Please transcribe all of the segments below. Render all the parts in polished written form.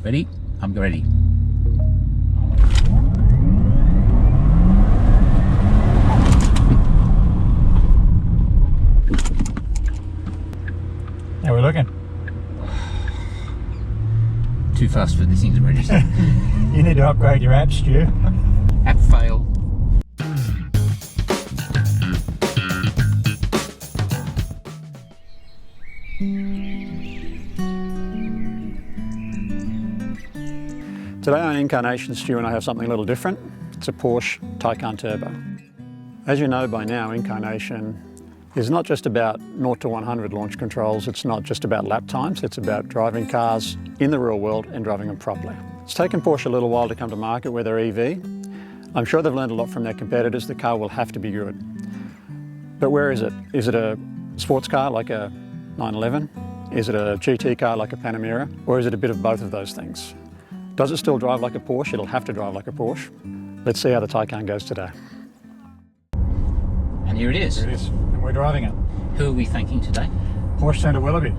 Ready? I'm ready. How are we looking? Too fast for this thing to register. You need to upgrade your app, Stu. App fail. Today on inCARnation, Stu and I have something a little different. It's a Porsche Taycan Turbo. As you know by now, inCARnation is not just about 0 to 100 launch controls, it's not just about lap times, it's about driving cars in the real world and driving them properly. It's taken Porsche a little while to come to market with their EV. I'm sure they've learned a lot from their competitors. The car will have to be good. But where is it? Is it a sports car like a 911? Is it a GT car like a Panamera? Or is it a bit of both of those things? Does it still drive like a Porsche? It'll have to drive like a Porsche. Let's see how the Taycan goes today. And here it is. Here it is, and we're driving it. Who are we thanking today? Porsche Centre Willoughby.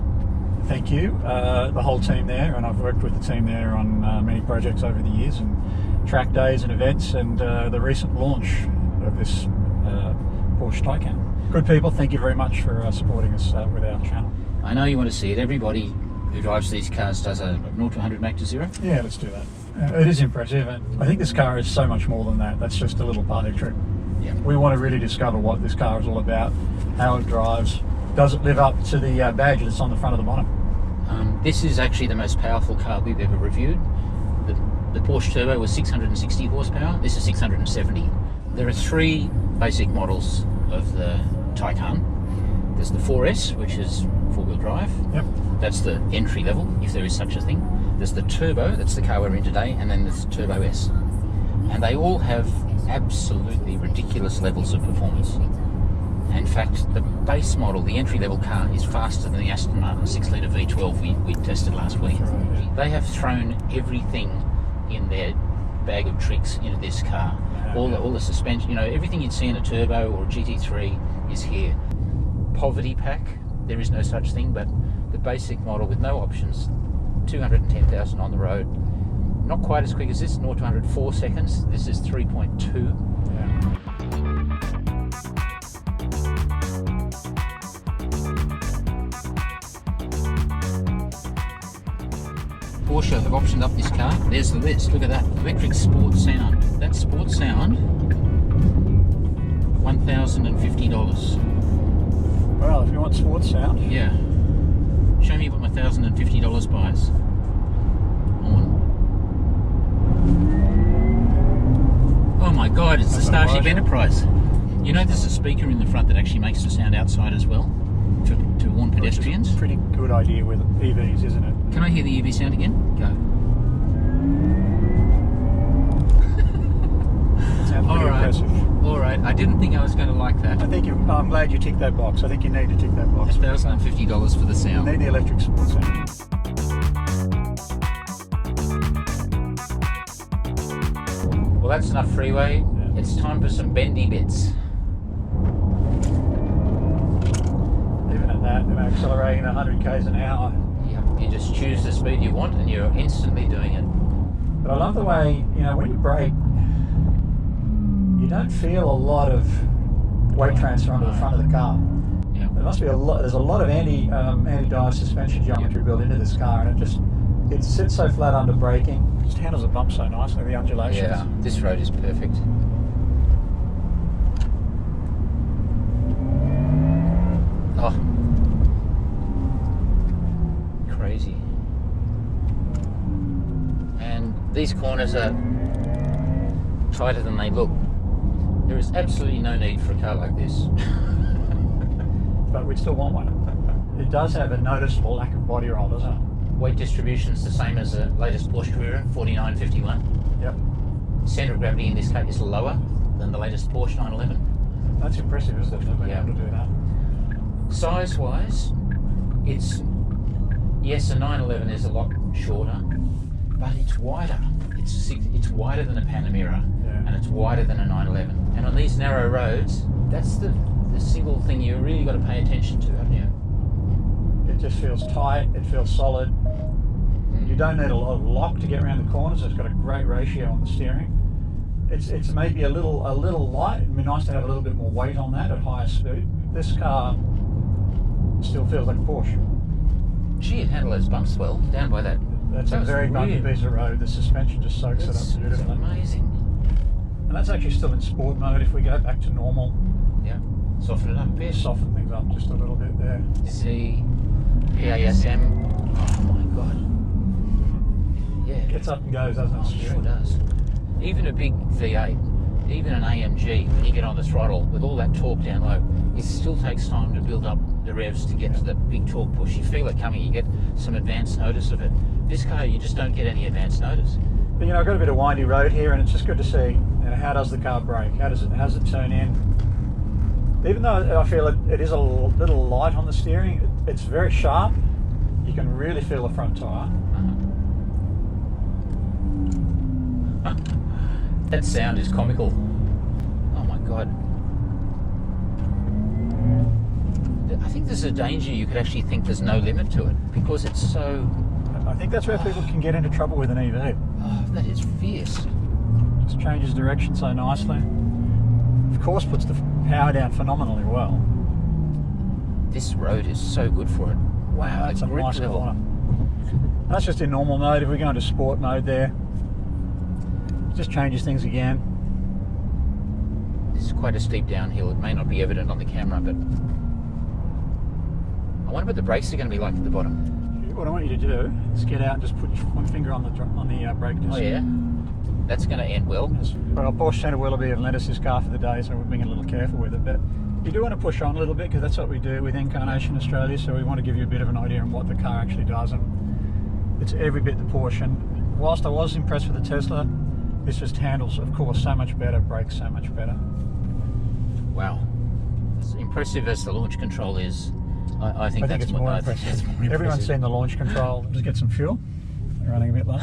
Thank you, the whole team there, and I've worked with the team there on many projects over the years, and track days and events, and the recent launch of this Porsche Taycan. Good people, thank you very much for supporting us with our channel. I know you want to see it. Everybody who drives these cars does a 0 to 100 Mac to 0. Yeah, let's do that. It is impressive, and I think this car is so much more than that. That's just a little party trick. Yeah. We want to really discover what this car is all about, how it drives. Does it live up to the badge that's on the front of the bottom? This is actually the most powerful car we've ever reviewed. The Porsche Turbo was 660 horsepower. This is 670. There are 3 basic models of the Taycan. There's the 4S, which is 4-wheel drive. Yep. That's the entry level, if there is such a thing. There's the Turbo, that's the car we're in today, and then there's the Turbo S. And they all have absolutely ridiculous levels of performance. In fact, the base model, the entry-level car, is faster than the Aston Martin 6-litre V12 we tested last week. Right. They have thrown everything in their bag of tricks into this car. All the suspension, you know, everything you'd see in a Turbo or a GT3 is here. Poverty pack, there is no such thing, but the basic model with no options, 210,000 on the road. Not quite as quick as this, 0 to 100 4 seconds. This is 3.2. Yeah. Porsche have optioned up this car. There's the list. Look at that. Electric sport sound. That sport sound, $1,050. Well, if you want sports sound. Yeah. Show me what my $1,050 buys. On. Oh my God, it's the Starship Enterprise. You know there's a speaker in the front that actually makes the sound outside as well? To warn pedestrians. Which is a pretty good idea with EVs, isn't it? Can I hear the EV sound again? Go. It sounds pretty impressive. All right. I didn't think I was going to like that. I think I'm glad you ticked that box. I think you need to tick that box. $1,050 for the sound. You need the electric sports sound. Well, that's enough freeway. Yeah. It's time for some bendy bits. Even at that, you know, accelerating 100 k's an hour. Yeah, you just choose the speed you want and you're instantly doing it. But I love the way, you know, when you brake, you don't feel a lot of weight transfer onto the front of the car. Yeah. There must be a lot. There's a lot of anti-dive suspension geometry built into this car, and it sits so flat under braking. Just handles the bump so nicely, the undulations. Yeah, this road is perfect. Oh, crazy. And these corners are tighter than they look. There is absolutely no need for a car like this. But we still want one. It does have a noticeable lack of body roll, doesn't it? Weight distribution is the same as the latest Porsche Carrera, 4951. Yep. Centre of gravity in this case is lower than the latest Porsche 911. That's impressive, isn't it? Being able to do that. Size-wise, it's, yes, a 911 is a lot shorter, but it's wider. It's wider than a Panamera, Yeah. and it's wider than a 911. And on these narrow roads, that's the single thing you really got to pay attention to, haven't you? It just feels tight, it feels solid. You don't need a lot of lock to get around the corners. It's got a great ratio on the steering. It's maybe a little light. It'd be nice to have a little bit more weight on that at higher speed. This car still feels like a Porsche. Gee, it handled those bumps well down by that. That's a very bumpy piece of road. The suspension just soaks it up beautifully. That's amazing. And that's actually still in sport mode. If we go back to normal, Yeah, soften it up a bit. soften things up just a little bit there. C, PASM. Oh my god. Yeah. Gets up and goes, doesn't it? Oh, it sure does. Even a big V8, even an AMG, when you get on the throttle with all that torque down low, it still takes time to build up the revs to get to the big torque push. You feel it coming, you get some advanced notice of it. This car, you just don't get any advanced notice. But I've got a bit of windy road here, and it's just good to see how does the car brake, how does it turn in. Even though I feel it is a little light on the steering, it's very sharp. You can really feel the front tyre. That sound is comical. Oh my god. I think there's a danger you could actually think there's no limit to it because it's so... I think that's where people can get into trouble with an EV. Oh, that is fierce. Just changes direction so nicely. Of course puts the power down phenomenally well. This road is so good for it. Wow, That's a grip nice level. corner. That's just in normal mode. If we go into sport mode there, it just changes things again. This is quite a steep downhill. It may not be evident on the camera, but I wonder what the brakes are going to be like at the bottom. What I want you to do is get out and just put one finger on the brake disc. Oh yeah? That's going to end well. Well, Porsche Centre Willoughby have lent us this car for the day, so we're being a little careful with it. But you do want to push on a little bit because that's what we do with inCARnation Australia. So we want to give you a bit of an idea on what the car actually does, and it's every bit the Porsche. And whilst I was impressed with the Tesla, this just handles, of course, so much better, brakes so much better. Wow. As impressive as the launch control is, I think that's it's more impressive. That's more impressive. Everyone's seen the launch control. Just get some fuel. We're running a bit low.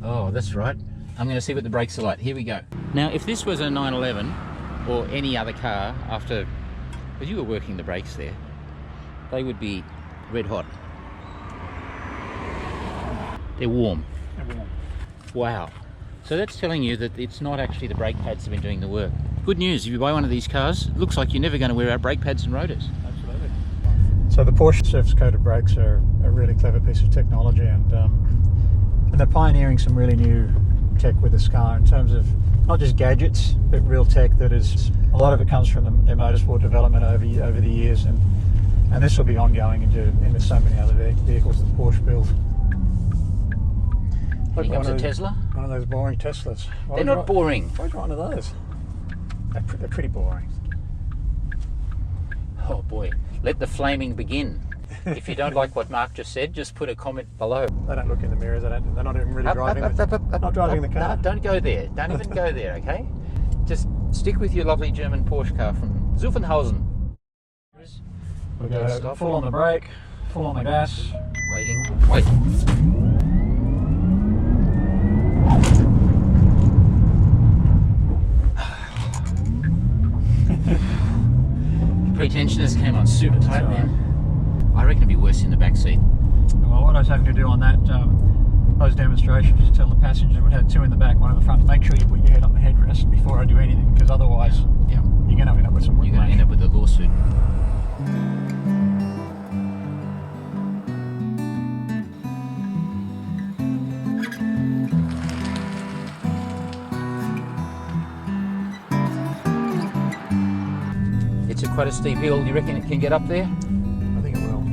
Oh, that's right. I'm going to see what the brakes are like. Here we go. Now, if this was a 911 or any other car, if you were working the brakes there, they would be red hot. They're warm. Wow. So that's telling you that it's not actually the brake pads that have been doing the work. Good news, if you buy one of these cars, it looks like you're never going to wear out brake pads and rotors. Absolutely. So the Porsche surface-coated brakes are a really clever piece of technology, and they're pioneering some really new tech with this car in terms of not just gadgets, but real tech that is, a lot of it comes from their motorsport development over the years, and this will be ongoing into so many other vehicles that Porsche builds. Here comes a Tesla. One of those boring Teslas. They're not boring. Why'd you want one of those? They're pretty boring. Oh boy, let the flaming begin. If you don't like what Mark just said, just put a comment below. They don't look in the mirrors. They're not even really driving the car. No, don't go there. Don't even go there, okay? Just stick with your lovely German Porsche car from Zuffenhausen. We'll go full on the brake, full on the gas. Waiting. Wait. Pretensioners came on super tight, man. I reckon it'd be worse in the back seat. Well, what I was having to do on that those demonstrations is tell the passengers we'd have two in the back, one in the front. Make sure you put your head on the headrest before I do anything, because otherwise, yeah, you're going to end up with some. You're going to end up with a lawsuit. It's quite a steep hill. Do you reckon it can get up there? I think it will.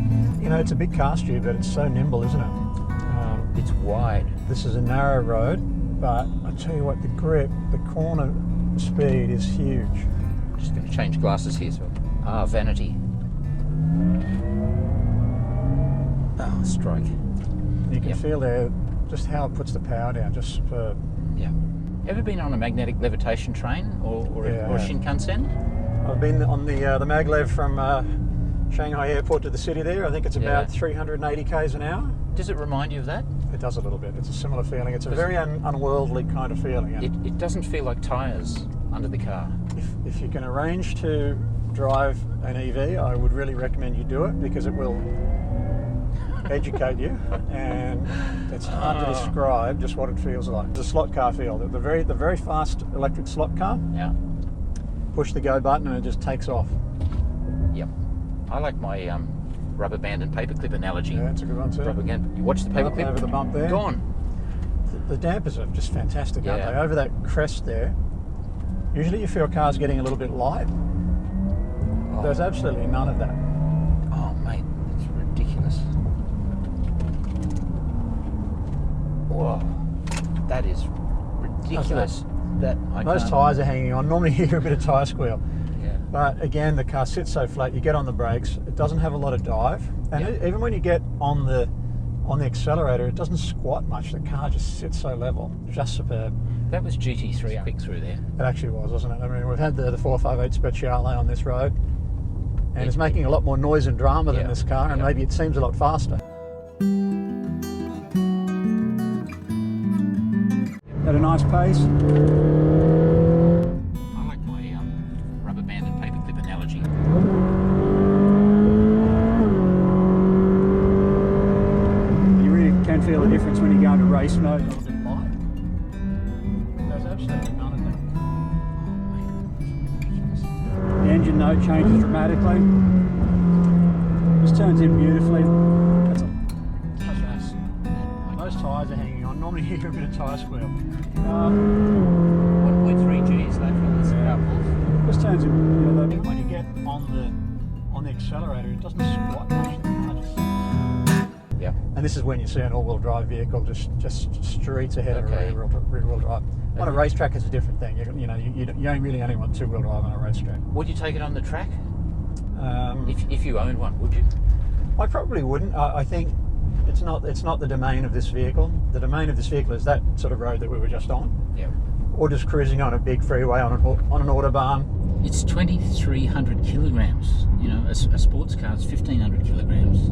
It's a big car stew, but it's so nimble, isn't it? It's wide. This is a narrow road, but I tell you what, the grip, the corner speed is huge. Just going to change glasses here. So, vanity. Oh, strike. You can feel there just how it puts the power down, just superb. Yeah. Ever been on a magnetic levitation train or Shinkansen? I've been on the maglev from Shanghai Airport to the city there. I think it's about 380 k's an hour. Does it remind you of that? It does a little bit. It's a similar feeling. It's a very unworldly kind of feeling. It doesn't feel like tyres under the car. If you can arrange to drive an EV, I would really recommend you do it, because it will educate you, and it's hard to describe just what it feels like. It's a slot car feel. The very fast electric slot car. Yeah. Push the go button and it just takes off. Yep. I like my rubber band and paperclip analogy. Yeah, it's a good one too. Rubber band. You watch the paperclip. Over the bump there. Gone. The dampers are just fantastic, aren't they? Over that crest there. Usually you feel cars getting a little bit light. Oh. There's absolutely none of that. Oh, mate, it's ridiculous. Whoa, that is ridiculous. Those tyres are hanging on. Normally you hear a bit of tyre squeal. Yeah. But again, the car sits so flat. You get on the brakes. It doesn't have a lot of dive, and even when you get on the accelerator, it doesn't squat much. The car just sits so level. Just superb. That was GT3 quick through there. It actually was, wasn't it? I mean, we've had the 458 Speciale on this road, and it's making a lot more noise and drama than this car, and maybe it seems a lot faster. At a nice pace. I like my rubber band and paperclip analogy. You really can feel the difference when you go into race mode. A little bit light. There's absolutely none of that. The engine note changes dramatically. Just turns in beautifully. That's nice. Those tyres are hanging on. Normally you hear a bit of tyre squeal. 1.3 Gs lateral. Just turns in. When you get on the accelerator, it doesn't squat much. The car just. Yeah. And this is when you see an all-wheel drive vehicle just streets ahead of a rear-wheel drive. On a racetrack, it's a different thing. You really only want two-wheel drive on a racetrack. Would you take it on the track? If you owned one, would you? I probably wouldn't. I think it's not the domain of this vehicle. The domain of this vehicle is that sort of road that we were just on. Yeah. Or just cruising on a big freeway on an autobahn. It's 2,300 kilograms. You know, a sports car is 1,500 kilograms.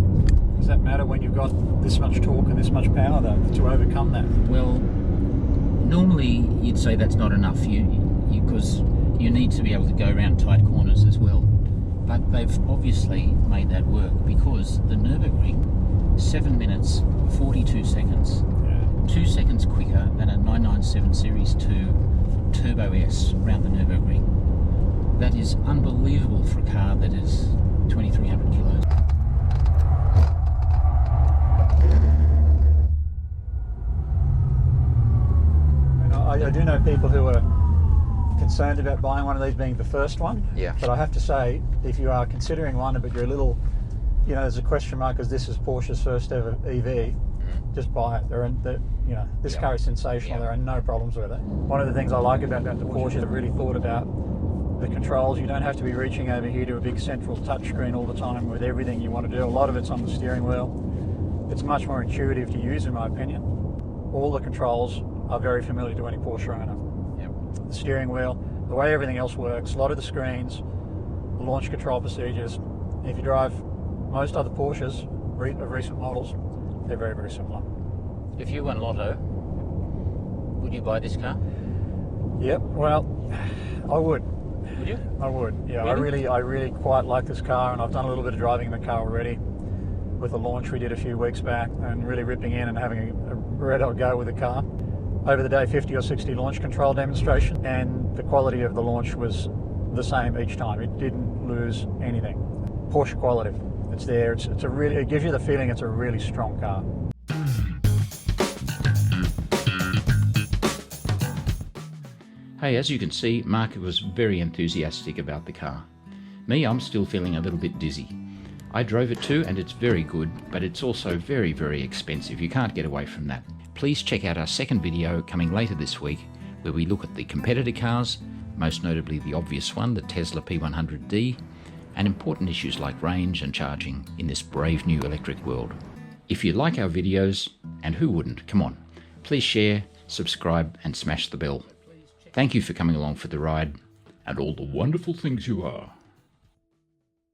Does that matter when you've got this much torque and this much power, though, to overcome that? Well, normally you'd say that's not enough, because you need to be able to go around tight corners as well. But they've obviously made that work, because the Nürburgring, 7 minutes 42 seconds, 2 seconds quicker than a 997 Series 2 Turbo S around the Nürburgring. That is unbelievable for a car that is 2,300 kilos. I do know people who are concerned about buying one of these being the first one. Yeah. But I have to say, if you are considering one, but you're a little, there's a question mark because this is Porsche's first ever EV, just buy it. This car is sensational. There are no problems with it. One of the things I like about the Porsche is they've really thought about the controls. You don't have to be reaching over here to a big central touchscreen all the time with everything you want to do. A lot of it's on the steering wheel. It's much more intuitive to use, in my opinion. All the controls are very familiar to any Porsche owner. Yep. The steering wheel, the way everything else works, a lot of the screens, the launch control procedures. If you drive most other Porsches of recent models, they're very, very similar. If you won Lotto, would you buy this car? Yep, well, I would. Would you? I would, yeah. Really? I really quite like this car, and I've done a little bit of driving in the car already with the launch we did a few weeks back, and really ripping in and having a red hot go with the car. Over the day, 50 or 60 launch control demonstration, and the quality of the launch was the same each time. It didn't lose anything. Porsche quality. It's there. It gives you the feeling it's a really strong car. Hey, as you can see, Mark was very enthusiastic about the car. Me, I'm still feeling a little bit dizzy. I drove it too, and it's very good, but it's also very, very expensive. You can't get away from that. Please check out our second video coming later this week, where we look at the competitor cars, most notably the obvious one, the Tesla P100D, and important issues like range and charging in this brave new electric world. If you like our videos, and who wouldn't, come on, please share, subscribe, and smash the bell. Thank you for coming along for the ride, and all the wonderful things you are.